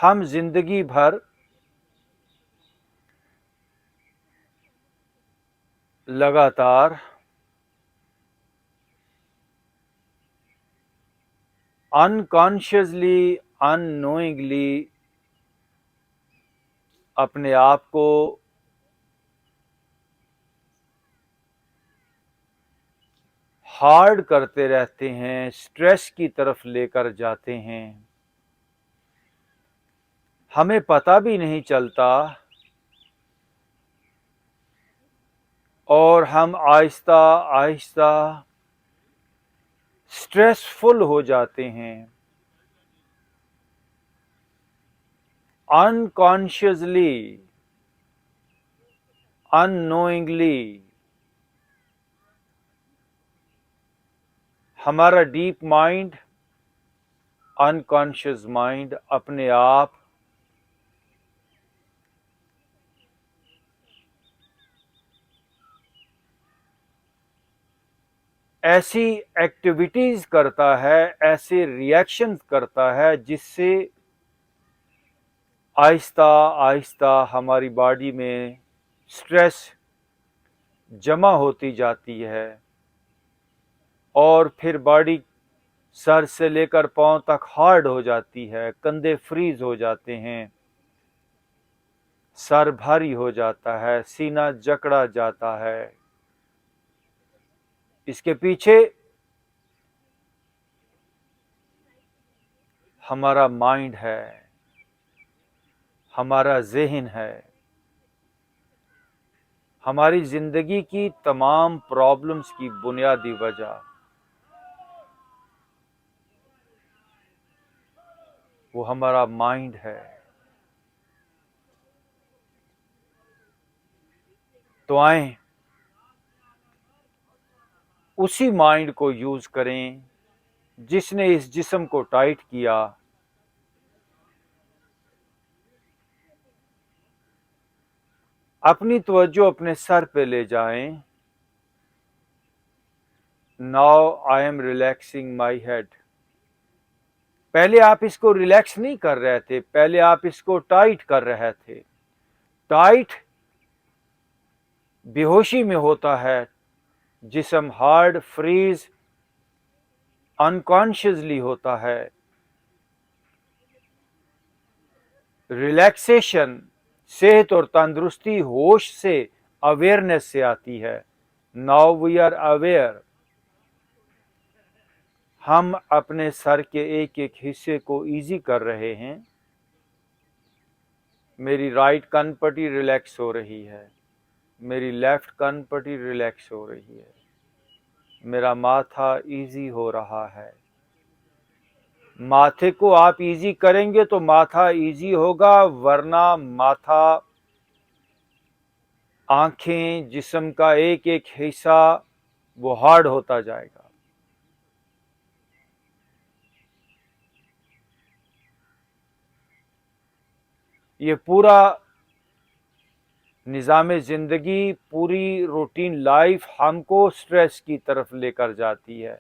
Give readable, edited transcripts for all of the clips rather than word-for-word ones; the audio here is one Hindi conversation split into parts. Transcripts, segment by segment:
हम जिंदगी भर लगातार अनकॉन्शियसली, अननोइंगली अपने आप को हार्ड करते रहते हैं, स्ट्रेस की तरफ लेकर जाते हैं। हमें पता भी नहीं चलता और हम आहिस्ता आहिस्ता स्ट्रेसफुल हो जाते हैं। अनकॉन्शियसली, अननोइंगली हमारा डीप माइंड, अनकॉन्शियस माइंड अपने आप ऐसी एक्टिविटीज करता है, ऐसे रिएक्शंस करता है जिससे आहिस्ता आहिस्ता हमारी बॉडी में स्ट्रेस जमा होती जाती है और फिर बॉडी सर से लेकर पांव तक हार्ड हो जाती है, कंधे फ्रीज हो जाते हैं, सर भारी हो जाता है, सीना जकड़ा जाता है। इसके पीछे हमारा माइंड है, हमारा ज़हन है। हमारी जिंदगी की तमाम प्रॉब्लम्स की बुनियादी वजह वो हमारा माइंड है। तो आए उसी माइंड को यूज करें जिसने इस जिस्म को टाइट किया। अपनी तवज्जो अपने सर पे ले जाएं। Now I am relaxing my head. पहले आप इसको रिलैक्स नहीं कर रहे थे, पहले आप इसको टाइट कर रहे थे। टाइट बेहोशी में होता है, जिस्म हार्ड फ्रीज अनकॉन्शियसली होता है। रिलैक्सेशन सेहत और तंदुरुस्ती होश से, अवेयरनेस से आती है। Now we are aware. हम अपने सर के एक एक हिस्से को इजी कर रहे हैं। मेरी राइट कान पट्टी रिलैक्स हो रही है, मेरी लेफ्ट कान पट्टी रिलैक्स हो रही है, मेरा माथा इजी हो रहा है। माथे को आप इजी करेंगे तो माथा इजी होगा, वरना माथा, आंखें, जिस्म का एक एक हिस्सा वो हार्ड होता जाएगा। ये पूरा निज़ाम ज़िंदगी, पूरी रूटीन लाइफ हमको स्ट्रेस की तरफ लेकर जाती है।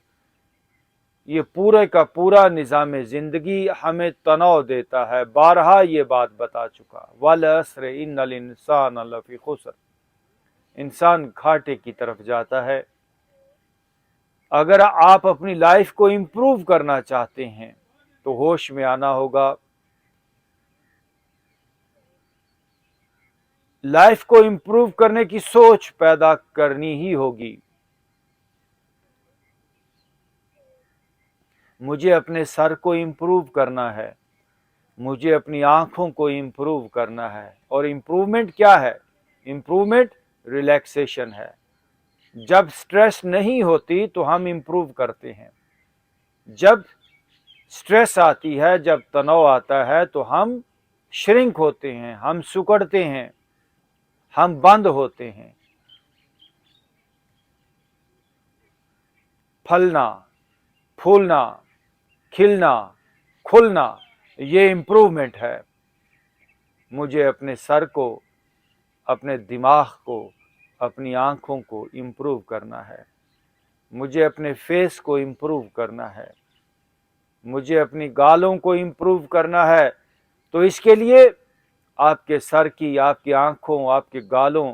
ये पूरे का पूरा निज़ाम ज़िंदगी हमें तनाव देता है। बारहा ये बात बता चुका, वल अस्र इन्नल इंसान लफी खुस्र। इंसान घाटे की तरफ जाता है। अगर आप अपनी लाइफ को इम्प्रूव करना चाहते हैं तो होश में आना होगा। लाइफ को इम्प्रूव करने की सोच पैदा करनी ही होगी। मुझे अपने सर को इम्प्रूव करना है, मुझे अपनी आंखों को इम्प्रूव करना है। और इम्प्रूवमेंट क्या है? इम्प्रूवमेंट रिलैक्सेशन है। जब स्ट्रेस नहीं होती तो हम इम्प्रूव करते हैं। जब स्ट्रेस आती है, जब तनाव आता है तो हम श्रिंक होते हैं, हम सिकुड़ते हैं, हम बंद होते हैं। फलना, फूलना, खिलना, खुलना, ये इम्प्रूवमेंट है। मुझे अपने सर को, अपने दिमाग को, अपनी आंखों को इम्प्रूव करना है। मुझे अपने फेस को इम्प्रूव करना है। मुझे अपनी गालों को इम्प्रूव करना है। तो इसके लिए आपके सर की, आपकी आंखों, आपके गालों,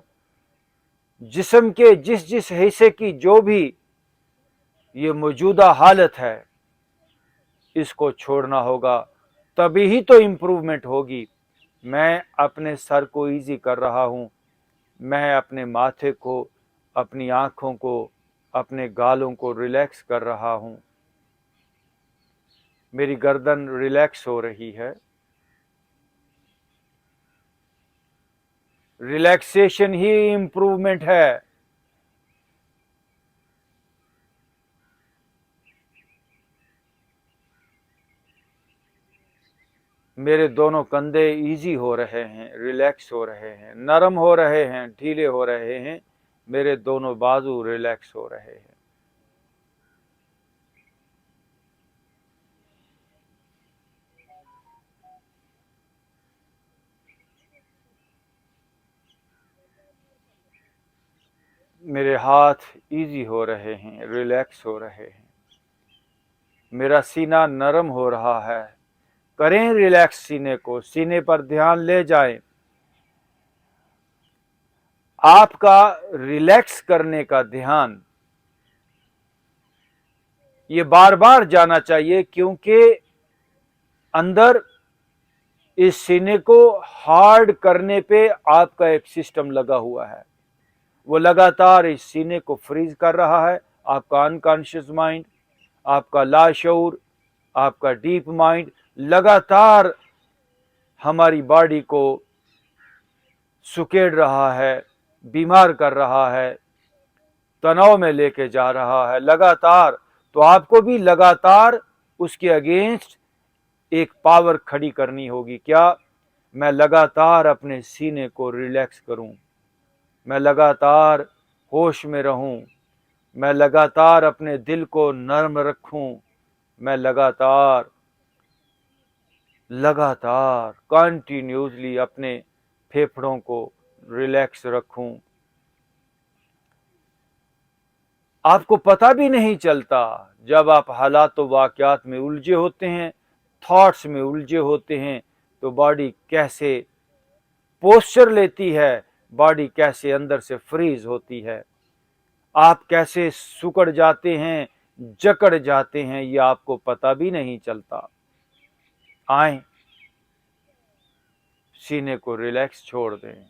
जिस्म के जिस जिस हिस्से की जो भी ये मौजूदा हालत है, इसको छोड़ना होगा, तभी ही तो इम्प्रूवमेंट होगी। मैं अपने सर को इजी कर रहा हूँ, मैं अपने माथे को, अपनी आंखों को, अपने गालों को रिलैक्स कर रहा हूँ, मेरी गर्दन रिलैक्स हो रही है। रिलैक्सेशन ही इम्प्रूवमेंट है। मेरे दोनों कंधे इजी हो रहे हैं, रिलैक्स हो रहे हैं, नरम हो रहे हैं, ढीले हो रहे हैं। मेरे दोनों बाजू रिलैक्स हो रहे हैं। मेरे हाथ इजी हो रहे हैं, रिलैक्स हो रहे हैं। मेरा सीना नरम हो रहा है। करें रिलैक्स सीने को, सीने पर ध्यान ले जाएं। आपका रिलैक्स करने का ध्यान ये बार बार जाना चाहिए, क्योंकि अंदर इस सीने को हार्ड करने पे आपका एक सिस्टम लगा हुआ है। वो लगातार इस सीने को फ्रीज कर रहा है। आपका अनकॉन्शियस माइंड, आपका लाशऊर, आपका डीप माइंड लगातार हमारी बॉडी को सुकेड़ रहा है, बीमार कर रहा है, तनाव में लेके जा रहा है लगातार। तो आपको भी लगातार उसके अगेंस्ट एक पावर खड़ी करनी होगी। क्या? मैं लगातार अपने सीने को रिलैक्स करूं, मैं लगातार होश में रहूं, मैं लगातार अपने दिल को नर्म रखूं, मैं लगातार कंटिन्यूसली अपने फेफड़ों को रिलैक्स रखूं। आपको पता भी नहीं चलता, जब आप हालात व वाक़यात में उलझे होते हैं, थॉट्स में उलझे होते हैं, तो बॉडी कैसे पोस्चर लेती है, बॉडी कैसे अंदर से फ्रीज होती है, आप कैसे सुकड़ जाते हैं, जकड़ जाते हैं, ये आपको पता भी नहीं चलता। आए, सीने को रिलैक्स छोड़ दें।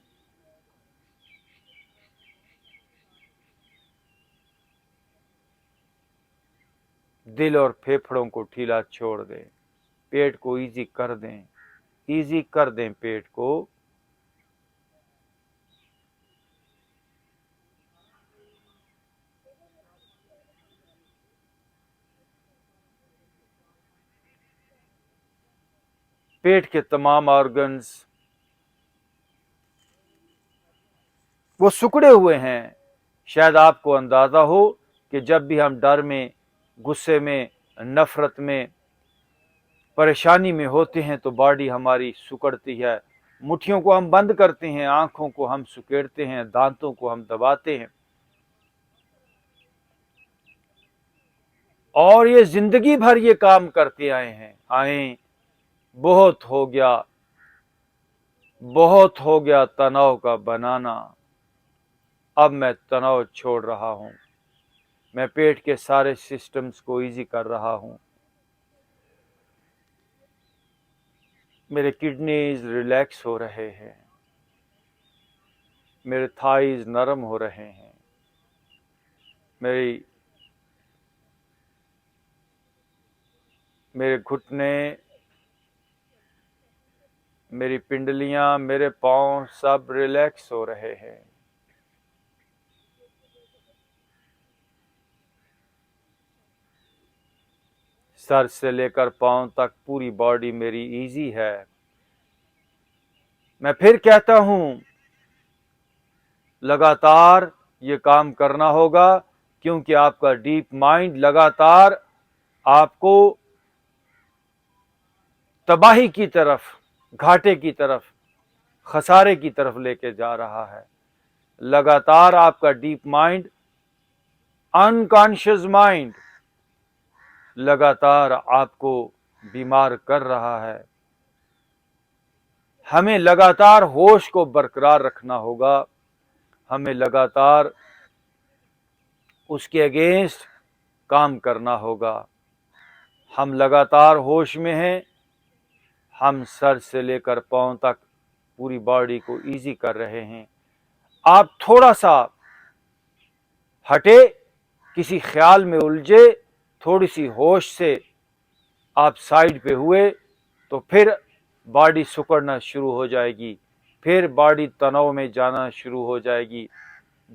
दिल और फेफड़ों को ढीला छोड़ दें। पेट को इजी कर दें, इजी कर दें पेट को। पेट के तमाम ऑर्गन्स वो सिकुड़े हुए हैं। शायद आपको अंदाजा हो कि जब भी हम डर में, गुस्से में, नफरत में, परेशानी में होते हैं, तो बॉडी हमारी सिकुड़ती है। मुट्ठियों को हम बंद करते हैं, आंखों को हम सुकेड़ते हैं, दांतों को हम दबाते हैं। और ये जिंदगी भर ये काम करते आए हैं। आए, बहुत हो गया, बहुत हो गया तनाव का बनाना। अब मैं तनाव छोड़ रहा हूं, मैं पेट के सारे सिस्टम्स को इजी कर रहा हूं। मेरे किडनीज रिलैक्स हो रहे हैं, मेरे थाइज नरम हो रहे हैं, मेरे घुटने, मेरी पिंडलियां, मेरे पांव सब रिलैक्स हो रहे हैं। सर से लेकर पांव तक पूरी बॉडी मेरी इजी है। मैं फिर कहता हूं, लगातार ये काम करना होगा, क्योंकि आपका डीप माइंड लगातार आपको तबाही की तरफ, घाटे की तरफ, खसारे की तरफ लेके जा रहा है। लगातार आपका डीप माइंड, अनकॉन्शियस माइंड लगातार आपको बीमार कर रहा है। हमें लगातार होश को बरकरार रखना होगा, हमें लगातार उसके अगेंस्ट काम करना होगा। हम लगातार होश में हैं, हम सर से लेकर पांव तक पूरी बॉडी को इजी कर रहे हैं। आप थोड़ा सा हटे, किसी ख्याल में उलझे, थोड़ी सी होश से आप साइड पे हुए तो फिर बॉडी सिकुड़ना शुरू हो जाएगी, फिर बॉडी तनाव में जाना शुरू हो जाएगी।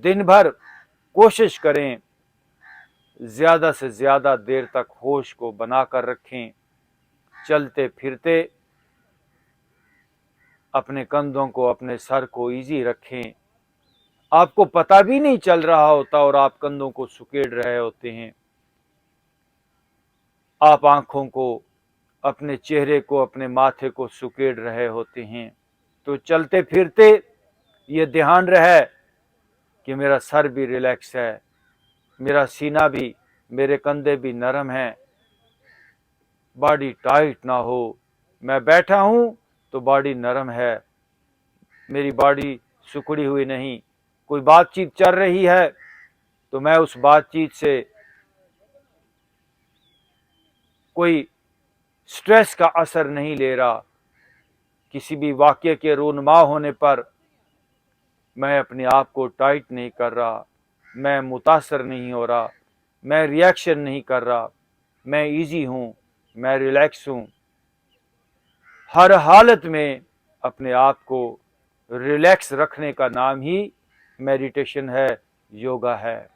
दिन भर कोशिश करें ज़्यादा से ज़्यादा देर तक होश को बनाकर रखें। चलते फिरते अपने कंधों को, अपने सर को इजी रखें। आपको पता भी नहीं चल रहा होता और आप कंधों को सुकेड़ रहे होते हैं। आप आंखों को, अपने चेहरे को, अपने माथे को सुकेड़ रहे होते हैं। तो चलते फिरते ये ध्यान रहे कि मेरा सर भी रिलैक्स है, मेरा सीना भी, मेरे कंधे भी नरम हैं, बॉडी टाइट ना हो। मैं बैठा हूं तो बॉडी नरम है, मेरी बॉडी सिकुड़ी हुई नहीं। कोई बातचीत चल रही है तो मैं उस बातचीत से कोई स्ट्रेस का असर नहीं ले रहा। किसी भी वाक्य के रूनुमा होने पर मैं अपने आप को टाइट नहीं कर रहा, मैं मुतासर नहीं हो रहा, मैं रिएक्शन नहीं कर रहा, मैं इजी हूं, मैं रिलैक्स हूं। हर हालत में अपने आप को रिलैक्स रखने का नाम ही मेडिटेशन है, योगा है।